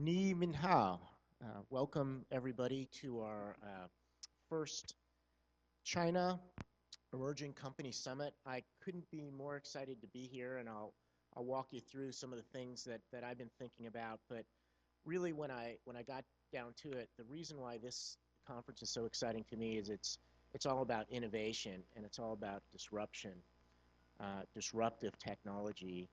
Ni Min Hao. Welcome everybody to our first China Emerging Company Summit. I couldn't be more excited to be here, and I'll walk you through some of the things that I've been thinking about. But really, when I got down to it, the reason why this conference is so exciting to me is it's all about innovation and it's all about disruption, disruptive technology.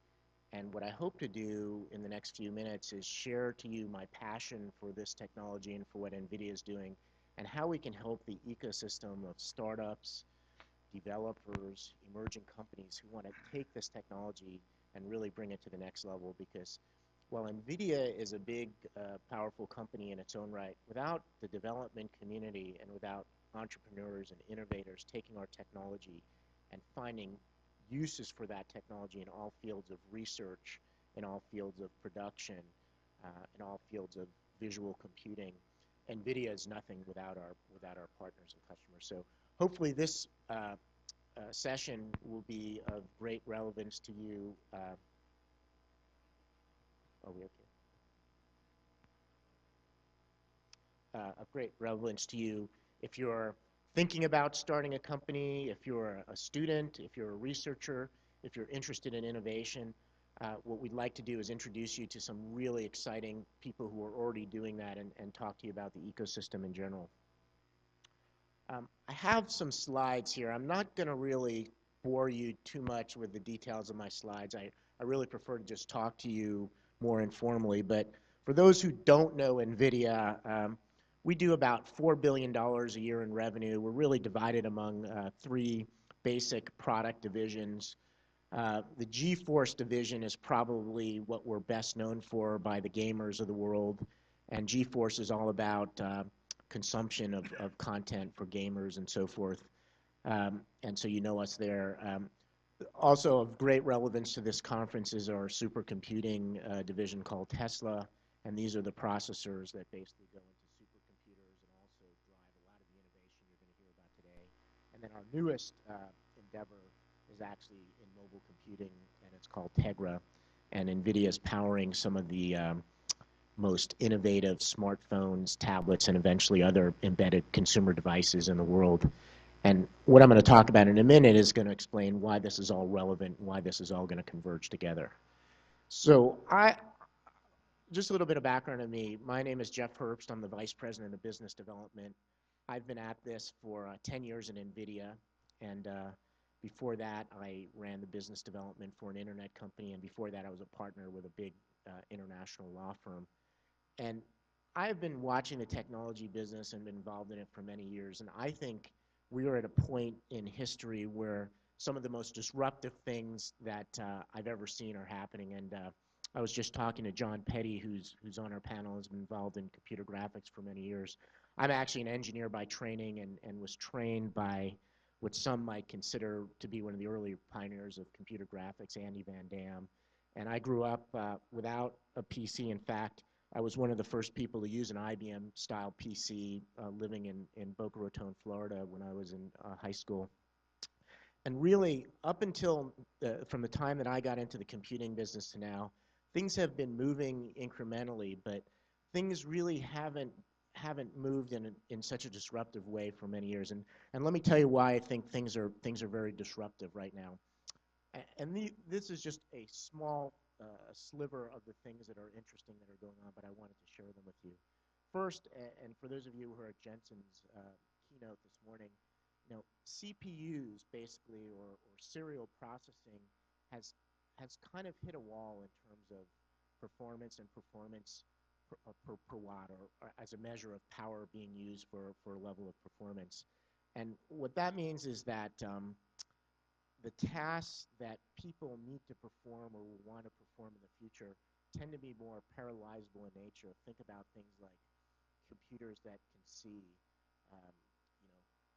And what I hope to do in the next few minutes is share to you my passion for this technology and for what Nvidia is doing and how we can help the ecosystem of startups, developers, emerging companies who want to take this technology and really bring it to the next level. Because while Nvidia is a big, powerful company in its own right, without the development community and without entrepreneurs and innovators taking our technology and finding uses for that technology in all fields of research, in all fields of production, in all fields of visual computing, NVIDIA is nothing without our partners and customers. So hopefully this session will be of great relevance to you. Are we okay? Of great relevance to you if you're thinking about starting a company, if you're a student, if you're a researcher, if you're interested in innovation. What we'd like to do is introduce you to some really exciting people who are already doing that and talk to you about the ecosystem in general. I have some slides here. I'm not going to really bore you too much with the details of my slides. I really prefer to just talk to you more informally. But for those who don't know NVIDIA, we do about $4 billion a year in revenue. We're really divided among three basic product divisions. The GeForce division is probably what we're best known for by the gamers of the world. And GeForce is all about consumption of content for gamers and so forth. And so you know us there. Also of great relevance to this conference is our supercomputing division called Tesla. And these are the processors that basically go into supercomputers and also drive a lot of the innovation you're going to hear about today. And then our newest endeavor is actually in mobile computing, and it's called Tegra. And NVIDIA is powering some of the most innovative smartphones, tablets, and eventually other embedded consumer devices in the world. And what I'm going to talk about in a minute is going to explain why this is all relevant and why this is all going to converge together. So just a little bit of background on me. My name is Jeff Herbst. I'm the Vice President of Business Development. I've been at this for 10 years in NVIDIA, and before that, I ran the business development for an internet company, and before that, I was a partner with a big international law firm. And I've been watching the technology business and been involved in it for many years, and I think we are at a point in history where some of the most disruptive things that I've ever seen are happening. And I was just talking to John Petty, who's on our panel, has been involved in computer graphics for many years. I'm actually an engineer by training and was trained by what some might consider to be one of the early pioneers of computer graphics, Andy Van Dam. And I grew up without a PC. In fact, I was one of the first people to use an IBM-style PC living in Boca Raton, Florida when I was in high school. And really, up until from the time that I got into the computing business to now, things have been moving incrementally, but things really haven't moved in such a disruptive way for many years. And let me tell you why I think things are very disruptive right now. And this is just a small sliver of the things that are interesting that are going on, but I wanted to share them with you. First, and for those of you who are at Jensen's keynote this morning, CPUs basically, or serial processing, has kind of hit a wall in terms of performance and performance per watt, or as a measure of power being used for a level of performance. And what that means is that the tasks that people need to perform or will want to perform in the future tend to be more parallelizable in nature. Think about things like computers that can see,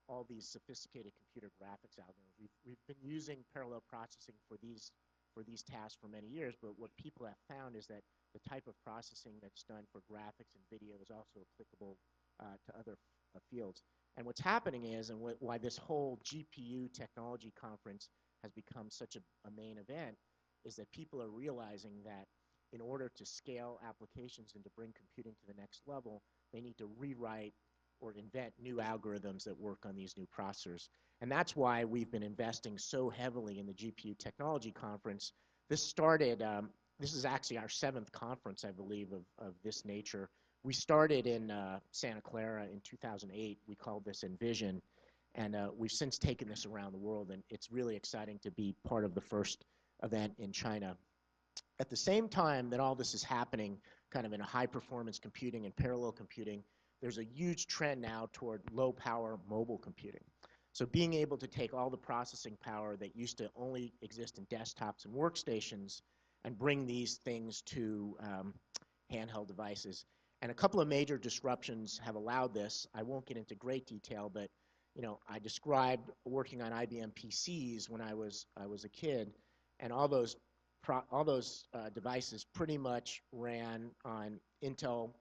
all these sophisticated computer graphics algorithms. We've been using parallel processing for these tasks for many years, but what people have found is that the type of processing that's done for graphics and video is also applicable to other fields. And what's happening is, and why this whole GPU technology conference has become such a main event, is that people are realizing that in order to scale applications and to bring computing to the next level, they need to rewrite or invent new algorithms that work on these new processors. And that's why we've been investing so heavily in the GPU Technology Conference. This started, this is actually our 7th conference, I believe, of this nature. We started in Santa Clara in 2008. We called this Envision. And we've since taken this around the world, and it's really exciting to be part of the first event in China. At the same time that all this is happening, kind of in a high-performance computing and parallel computing, there's a huge trend now toward low-power mobile computing. So being able to take all the processing power that used to only exist in desktops and workstations and bring these things to handheld devices. And a couple of major disruptions have allowed this. I won't get into great detail, but I described working on IBM PCs when I was a kid, and all those devices pretty much ran on Intel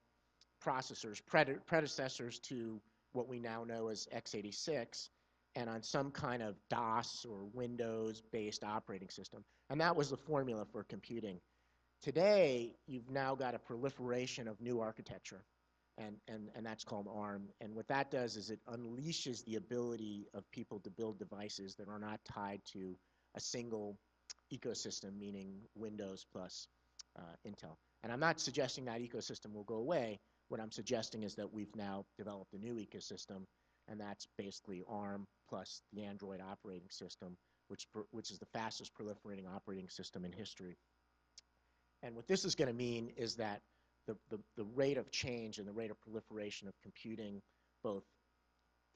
processors, predecessors to what we now know as x86, and on some kind of DOS or Windows-based operating system. And that was the formula for computing. Today, you've now got a proliferation of new architecture, and that's called ARM. And what that does is it unleashes the ability of people to build devices that are not tied to a single ecosystem, meaning Windows plus Intel. And I'm not suggesting that ecosystem will go away. What I'm suggesting is that we've now developed a new ecosystem, and that's basically ARM plus the Android operating system, which is the fastest proliferating operating system in history. And what this is going to mean is that the rate of change and the rate of proliferation of computing, both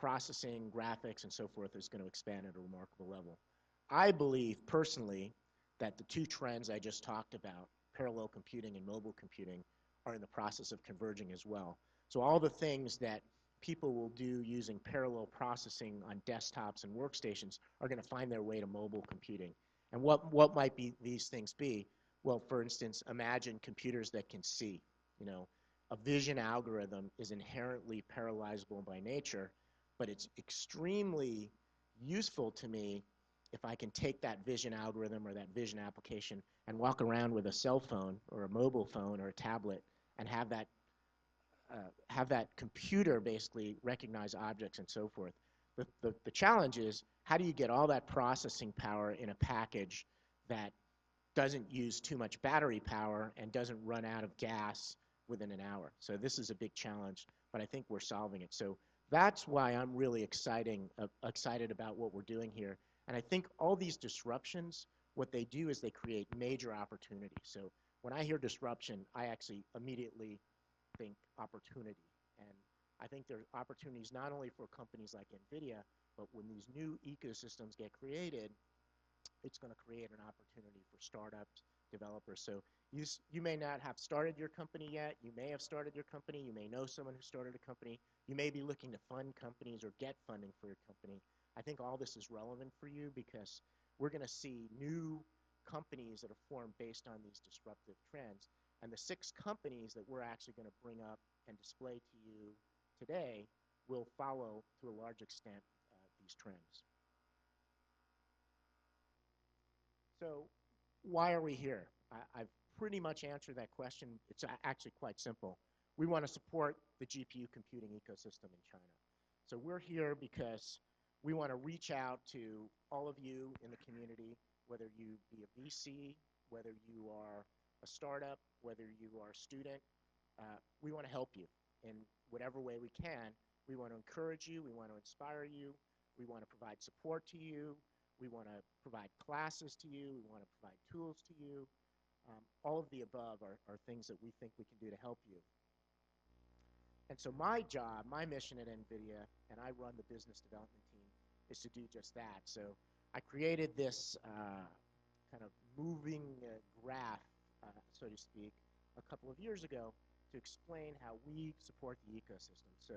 processing, graphics, and so forth, is going to expand at a remarkable level. I believe personally that the two trends I just talked about, parallel computing and mobile computing, are in the process of converging as well. So all the things that people will do using parallel processing on desktops and workstations are going to find their way to mobile computing. And what might these things be? Well, for instance, imagine computers that can see. A vision algorithm is inherently parallelizable by nature, but it's extremely useful to me if I can take that vision algorithm or that vision application and walk around with a cell phone or a mobile phone or a tablet and have that computer basically recognize objects and so forth. The challenge is, how do you get all that processing power in a package that doesn't use too much battery power and doesn't run out of gas within an hour? So this is a big challenge, but I think we're solving it. So that's why I'm really excited about what we're doing here. And I think all these disruptions, what they do is they create major opportunities. So when I hear disruption, I actually immediately think opportunity. And I think there are opportunities not only for companies like Nvidia, but when these new ecosystems get created, it's going to create an opportunity for startups, developers. So you may not have started your company yet. You may have started your company. You may know someone who started a company. You may be looking to fund companies or get funding for your company. I think all this is relevant for you because we're going to see new companies that are formed based on these disruptive trends. And the 6 companies that we're actually going to bring up and display to you today will follow, to a large extent, these trends. So why are we here? I've pretty much answered that question. It's actually quite simple. We want to support the GPU computing ecosystem in China. So we're here because we want to reach out to all of you in the community, whether you be a VC, whether you are a startup, whether you are a student. We want to help you in whatever way we can. We want to encourage you. We want to inspire you. We want to provide support to you. We want to provide classes to you. We want to provide tools to you. All of the above are things that we think we can do to help you. And so my job, my mission at Nvidia, and I run the business development team, is to do just that. So I created this kind of moving graph, so to speak, a couple of years ago to explain how we support the ecosystem. So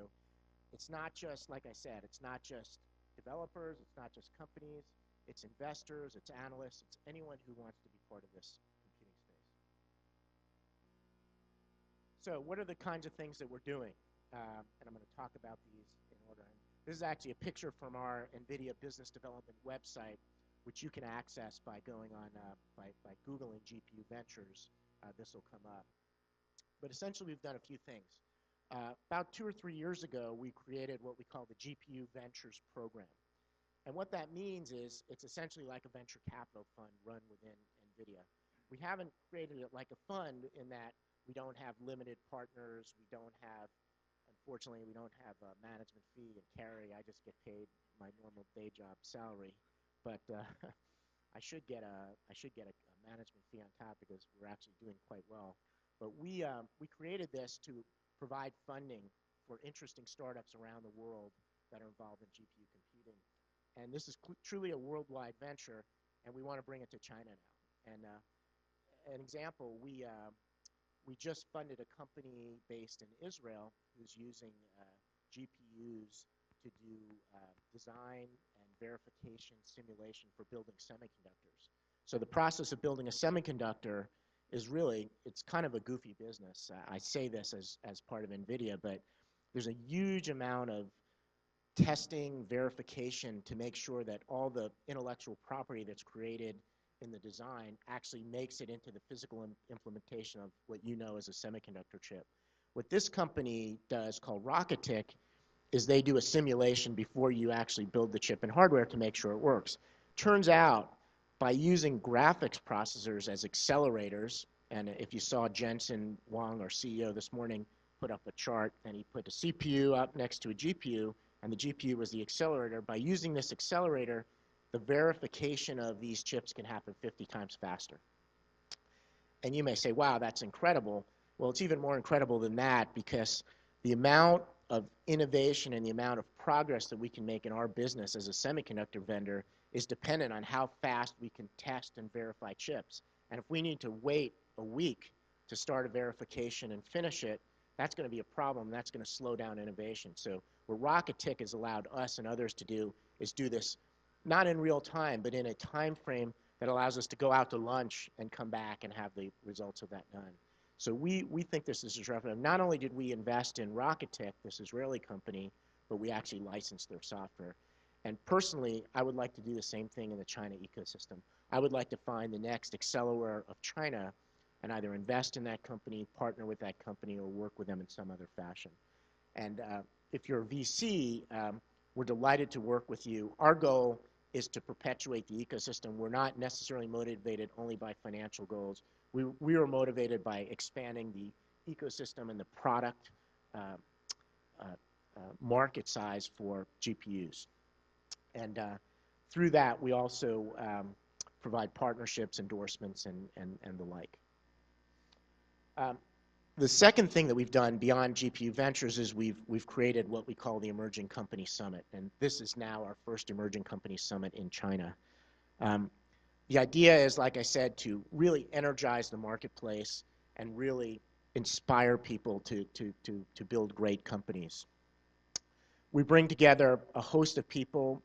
it's not just, like I said, it's not just developers, it's not just companies, it's investors, it's analysts, it's anyone who wants to be part of this computing space. So what are the kinds of things that we're doing? And I'm going to talk about these in order. And this is actually a picture from our NVIDIA Business Development website, which you can access by going on, by Googling GPU Ventures. this will come up. But essentially, we've done a few things. About 2 or 3 years ago, we created what we call the GPU Ventures program. And what that means is it's essentially like a venture capital fund run within Nvidia. We haven't created it like a fund in that we don't have limited partners. We don't have, unfortunately, we don't have a management fee and carry. I just get paid my normal day job salary. But I should get a management fee on top because we're actually doing quite well. But we created this to provide funding for interesting startups around the world that are involved in GPU computing. And this is truly a worldwide venture, and we want to bring it to China now. And an example, we just funded a company based in Israel who's using GPUs to do design and verification simulation for building semiconductors. So the process of building a semiconductor is really, it's kind of a goofy business. I say this as part of NVIDIA, but there's a huge amount of testing, verification to make sure that all the intellectual property that's created in the design actually makes it into the physical implementation of what you know as a semiconductor chip. What this company does, called Rocketick, is they do a simulation before you actually build the chip and hardware to make sure it works. Turns out, by using graphics processors as accelerators, and if you saw Jensen Huang, our CEO, this morning, put up a chart, and he put a CPU up next to a GPU, and the GPU was the accelerator. By using this accelerator, the verification of these chips can happen 50 times faster. And you may say, wow, that's incredible. Well, it's even more incredible than that, because the amount of innovation and the amount of progress that we can make in our business as a semiconductor vendor is dependent on how fast we can test and verify chips. And if we need to wait a week to start a verification and finish it, that's going to be a problem. That's going to slow down innovation. So what Rocketick has allowed us and others to do is do this not in real time, but in a time frame that allows us to go out to lunch and come back and have the results of that done. So we think this is disruptive. Not only did we invest in Rocketick, this Israeli company, but we actually licensed their software. And personally, I would like to do the same thing in the China ecosystem. I would like to find the next accelerator of China and either invest in that company, partner with that company, or work with them in some other fashion. And if you're a VC, we're delighted to work with you. Our goal is to perpetuate the ecosystem. We're not necessarily motivated only by financial goals. We are motivated by expanding the ecosystem and the product market size for GPUs. And through that, we also provide partnerships, endorsements, and the like. The second thing that we've done beyond GPU Ventures is we've created what we call the Emerging Company Summit, and this is now our first Emerging Company Summit in China. The idea is, like I said, to really energize the marketplace and really inspire people to build great companies. We bring together a host of people.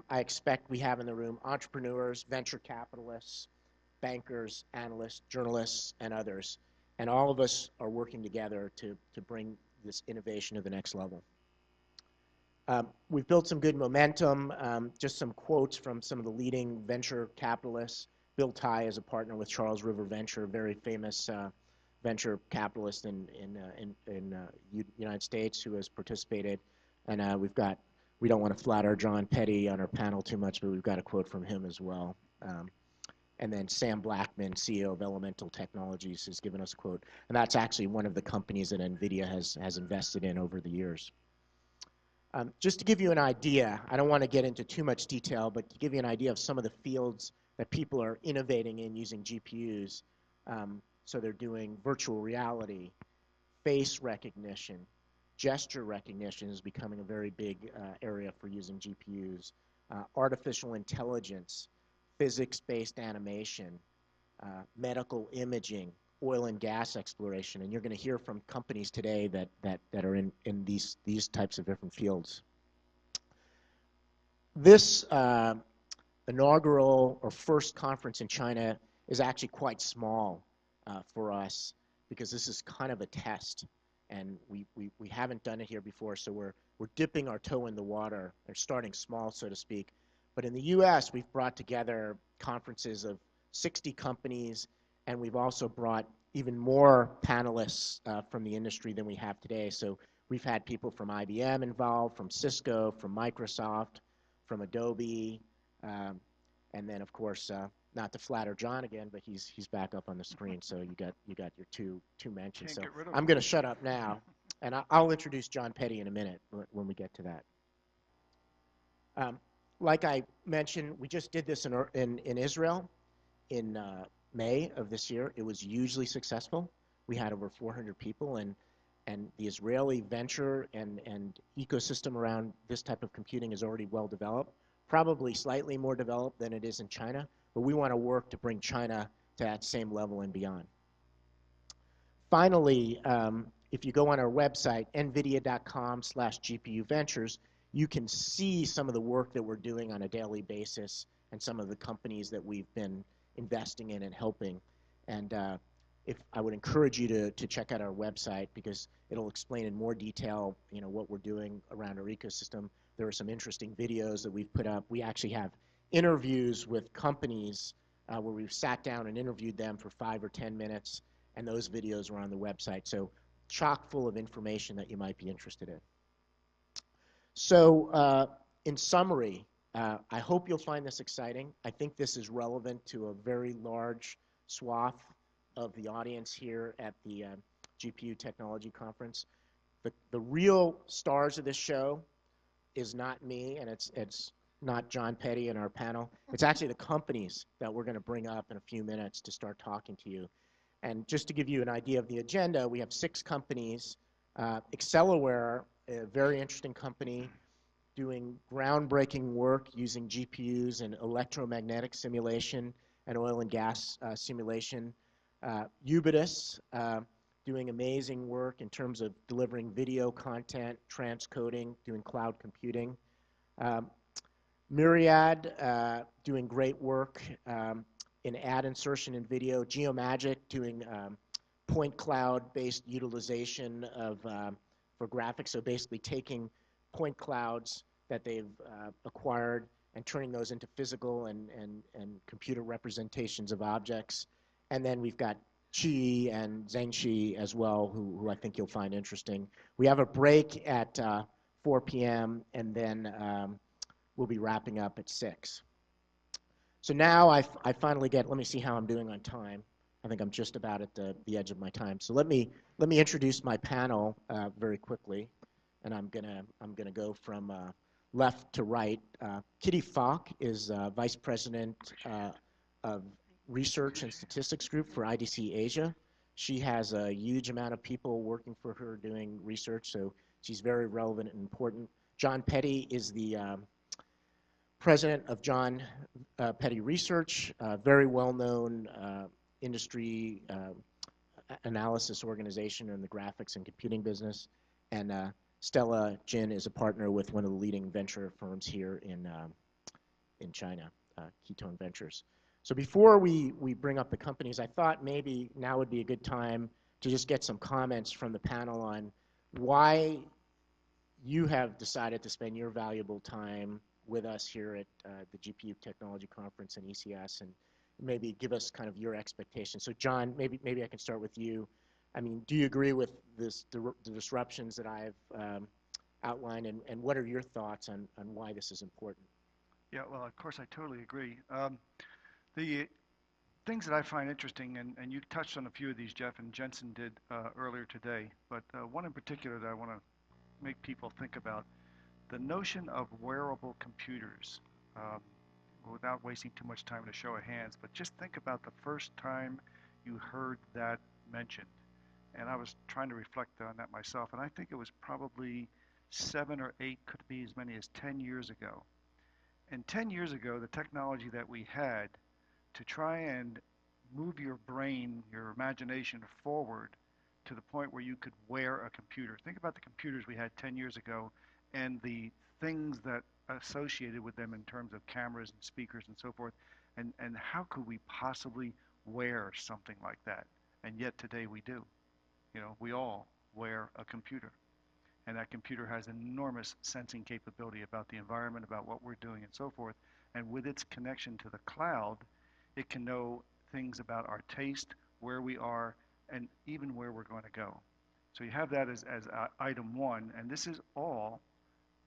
I expect we have in the room entrepreneurs, venture capitalists, bankers, analysts, journalists, and others. And all of us are working together to bring this innovation to the next level. We've built some good momentum. Just some quotes from some of the leading venture capitalists. Bill Tai is a partner with Charles River Venture, a very famous venture capitalist in United States who has participated. And we don't want to flatter John Petty on our panel too much, but we've got a quote from him as well. And then Sam Blackman, CEO of Elemental Technologies, has given us a quote. And that's actually one of the companies that NVIDIA has invested in over the years. Just to give you an idea, I don't want to get into too much detail, but to give you an idea of some of the fields that people are innovating in using GPUs. So they're doing virtual reality, face recognition, gesture recognition is becoming a very big area for using GPUs, artificial intelligence, physics-based animation, medical imaging, oil and gas exploration, and you're going to hear from companies today that are in these types of different fields. This inaugural or first conference in China is actually quite small for us because this is kind of a test, and we haven't done it here before, so we're dipping our toe in the water. They're starting small, so to speak. But in the U.S., we've brought together conferences of 60 companies, and we've also brought even more panelists from the industry than we have today. So we've had people from IBM involved, from Cisco, from Microsoft, from Adobe, um, and then of course, not to flatter John again, but he's back up on the screen. So you got your two mentions. Can't So get rid of I'm them. going to shut up now, and I'll introduce John Petty in a minute when we get to that. Um, like I mentioned, we just did this in Israel in May of this year. It was hugely successful. We had over 400 people, and the Israeli venture and ecosystem around this type of computing is already well developed, probably slightly more developed than it is in China, but we want to work to bring China to that same level and beyond. Finally, if you go on our website, nvidia.com/GPU Ventures, you can see some of the work that we're doing on a daily basis and some of the companies that we've been investing in and helping. And if I would encourage you to check out our website because it'll explain in more detail, what we're doing around our ecosystem. There are some interesting videos that we've put up. We actually have interviews with companies where we've sat down and interviewed them for 5 or 10 minutes, and those videos are on the website. So chock full of information that you might be interested in. So in summary, I hope you'll find this exciting. I think this is relevant to a very large swath of the audience here at the GPU Technology Conference. The real stars of this show is not me, and it's not John Petty and our panel. It's actually the companies that we're going to bring up in a few minutes to start talking to you. And just to give you an idea of the agenda, we have 6 companies. Accelaware, a very interesting company, doing groundbreaking work using GPUs and electromagnetic simulation and oil and gas simulation. Ubitus, doing amazing work in terms of delivering video content, transcoding, doing cloud computing. Myriad, doing great work in ad insertion and video. Geomagic, doing point cloud-based utilization of for graphics. So basically taking point clouds that they've acquired and turning those into physical and computer representations of objects. And then we've got Qi and Zhengxi as well, who I think you'll find interesting. We have a break at 4 p.m., and then we'll be wrapping up at 6. So now I finally let me see how I'm doing on time. I think I'm just about at the edge of my time. So let me introduce my panel very quickly, and I'm gonna go from left to right. Kitty Falk is Vice President of Research and Statistics Group for IDC Asia. She has a huge amount of people working for her doing research, so she's very relevant and important. John Petty is the president of John Petty Research, very well-known industry analysis organization in the graphics and computing business. And Stella Jin is a partner with one of the leading venture firms here in China, Ketone Ventures. So before we bring up the companies, I thought maybe now would be a good time to just get some comments from the panel on why you have decided to spend your valuable time with us here at the GPU Technology Conference and ECS, and maybe give us kind of your expectations. So John, maybe I can start with you. I mean, do you agree with the disruptions that I've outlined, and what are your thoughts on why this is important? Yeah, well, of course, I totally agree. The things that I find interesting, and you touched on a few of these, Jeff, and Jensen did earlier today, but one in particular that I want to make people think about, the notion of wearable computers. Um, Without wasting too much time to show of hands, but just think about the first time you heard that mentioned. And I was trying to reflect on that myself, and I think it was probably 7 or 8, could be as many as 10 years ago. And 10 years ago, the technology that we had to try and move your brain, your imagination forward to the point where you could wear a computer. Think about the computers we had 10 years ago and the things that associated with them in terms of cameras and speakers and so forth, and how could we possibly wear something like that? And yet today we do. We all wear a computer, and that computer has enormous sensing capability about the environment, about what we're doing and so forth, and with its connection to the cloud, it can know things about our taste, where we are, and even where we're going to go. So you have that as item one, and this is all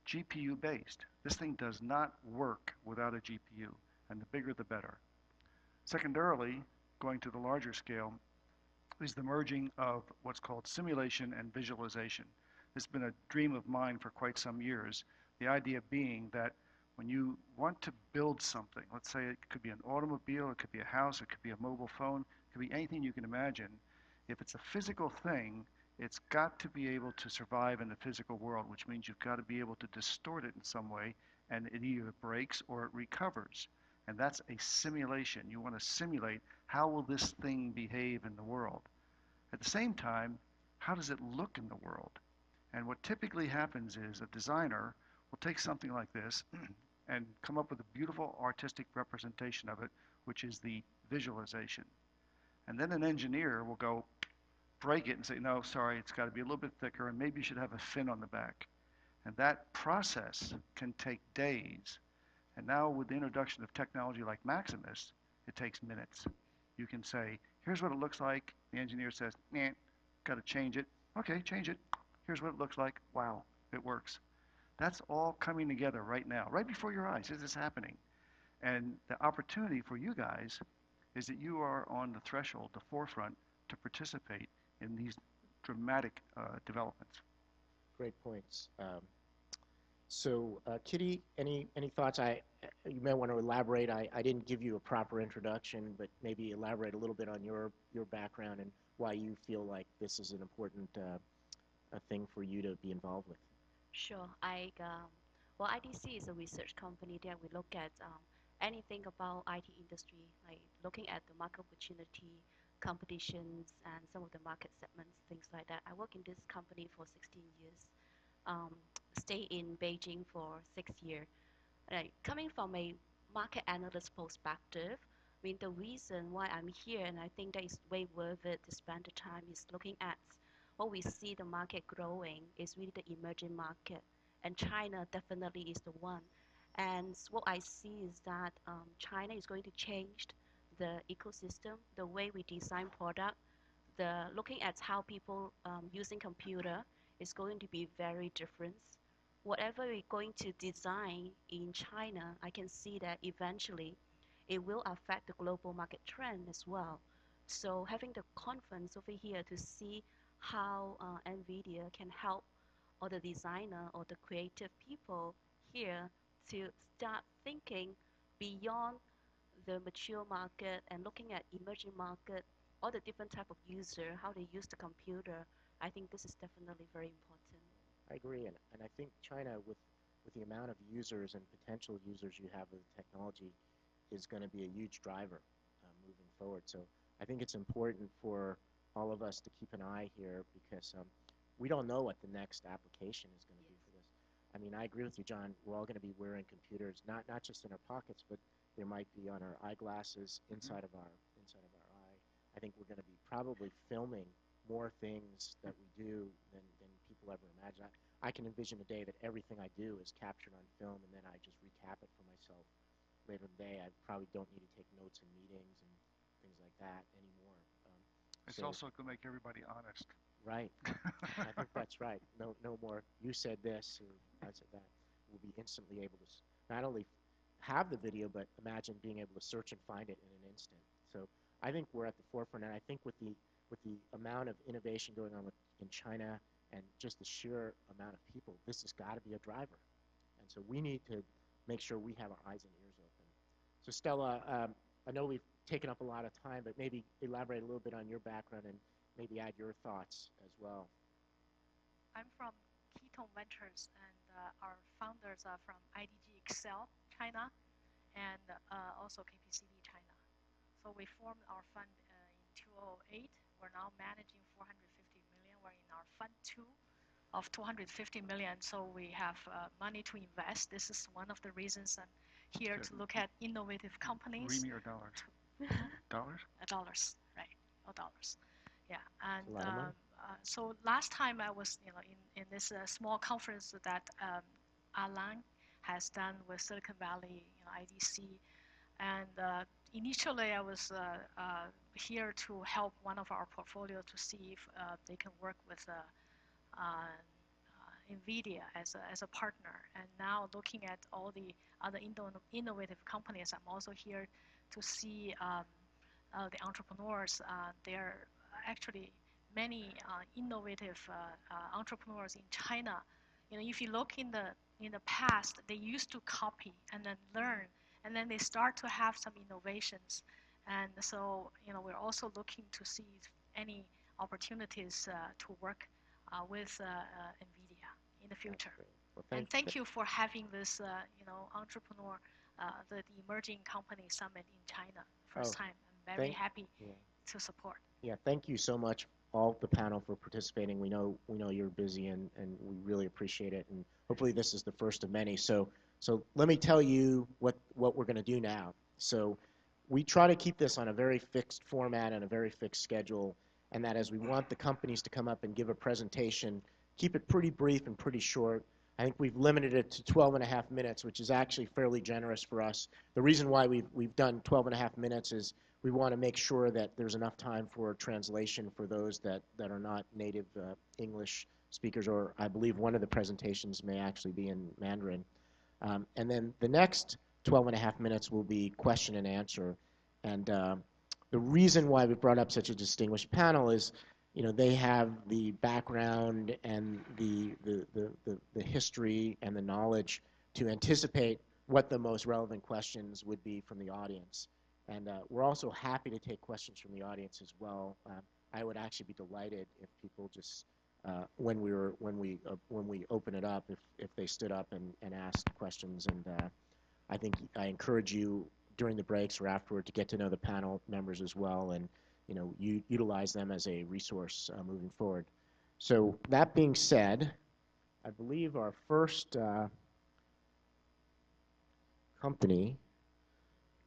GPU based. This thing does not work without a GPU, and the bigger the better. Secondarily, going to the larger scale, is the merging of what's called simulation and visualization. This has been a dream of mine for quite some years. The idea being that when you want to build something, let's say it could be an automobile, it could be a house, it could be a mobile phone, it could be anything you can imagine. If it's a physical thing, it's got to be able to survive in the physical world, which means you've got to be able to distort it in some way, and it either breaks or it recovers. And that's a simulation. You want to simulate how will this thing behave in the world. At the same time, how does it look in the world? And what typically happens is a designer will take something like this and come up with a beautiful artistic representation of it, which is the visualization. And then an engineer will go break it and say, no, sorry, it's got to be a little bit thicker, and maybe you should have a fin on the back. And that process can take days. And now with the introduction of technology like Maximus, it takes minutes. You can say, here's what it looks like. The engineer says, got to change it. Okay, change it. Here's what it looks like. Wow, it works. That's all coming together right now, right before your eyes. This is happening. And the opportunity for you guys is that you are on the threshold, the forefront, to participate in these dramatic developments. Great points. Kitty, any thoughts? You may want to elaborate. I didn't give you a proper introduction, but maybe elaborate a little bit on your background and why you feel like this is an important a thing for you to be involved with. Sure. Well, IDC is a research company that we look at anything about IT industry, like looking at the market opportunity, competitions, and some of the market segments, things like that. I work in this company for 16 years, um, stay in Beijing for 6 years. Coming from a market analyst perspective, I mean, the reason why I'm here, and I think that is way worth it to spend the time, is looking at what we see the market growing is really the emerging market, and China definitely is the one. And what I see is that China is going to change the ecosystem, the way we design product, the looking at how people using computer is going to be very different. Whatever we're going to design in China, I can see that eventually it will affect the global market trend as well. So having the conference over here to see how Nvidia can help or the designer or the creative people here to start thinking beyond the mature market and looking at emerging market, all the different type of user, how they use the computer. I think this is definitely very important. I agree, and I think China, with the amount of users and potential users you have of the technology, is going to be a huge driver moving forward. So I think it's important for all of us to keep an eye here because we don't know what the next application is going to be for this. I mean, I agree with you, John. We're all going to be wearing computers, not just in our pockets, but there might be on our eyeglasses, inside of our eye. I think we're going to be probably filming more things that we do than people ever imagine. I can envision a day that everything I do is captured on film, and then I just recap it for myself later in the day. I probably don't need to take notes in meetings and things like that anymore. It's also going to make everybody honest. Right. I think that's right. No more. You said this, or I said that. We'll be instantly able to not only have the video, but imagine being able to search and find it in an instant. So I think we're at the forefront, and I think with the amount of innovation going on in China and just the sheer amount of people, this has got to be a driver. And so we need to make sure we have our eyes and ears open. So Stella, I know we've taken up a lot of time, but maybe elaborate a little bit on your background and maybe add your thoughts as well. I'm from Ketone Ventures, and our founders are from IDG Excel China and also KPCD China. So we formed our fund in 2008. We're now managing 450 million. We're in our fund two of 250 million. So we have money to invest. This is one of the reasons I'm here to look at innovative companies. Remi or dollars? Dollars? Dollars, right? Oh, dollars. Yeah, and a lot of money. so last time I was, in this small conference that Alan has done with Silicon Valley, IDC, and initially I was here to help one of our portfolio to see if they can work with Nvidia as a partner. And now looking at all the other innovative companies, I'm also here to see the entrepreneurs. There are actually many innovative entrepreneurs in China. If you look in the past, they used to copy and then learn, and then they start to have some innovations. And so, we're also looking to see any opportunities to work with Nvidia in the future. Well, and thank you for having this, entrepreneur, the emerging company summit in China first time. I'm very happy to support. Yeah, thank you so much, all the panel, for participating. We know you're busy, and we really appreciate it. And hopefully this is the first of many. So let me tell you what we're going to do now. So we try to keep this on a very fixed format and a very fixed schedule, and that is we want the companies to come up and give a presentation, keep it pretty brief and pretty short. I think we've limited it to 12 and a half minutes, which is actually fairly generous for us. The reason why we've done 12 and a half minutes is we want to make sure that there's enough time for translation for those that are not native English speakers, or I believe one of the presentations may actually be in Mandarin. And then the next 12 and a half minutes will be question and answer. And the reason why we brought up such a distinguished panel is, they have the background and the history and the knowledge to anticipate what the most relevant questions would be from the audience. And we're also happy to take questions from the audience as well. I would actually be delighted if people just, when we open it up, if they stood up and asked questions. And I encourage you during the breaks or afterward to get to know the panel members as well, and you utilize them as a resource moving forward. So that being said, I believe our first company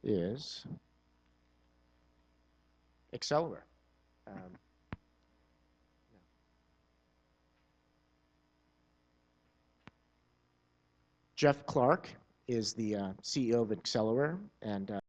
is Accelera. Jeff Clark is the CEO of Accelera, and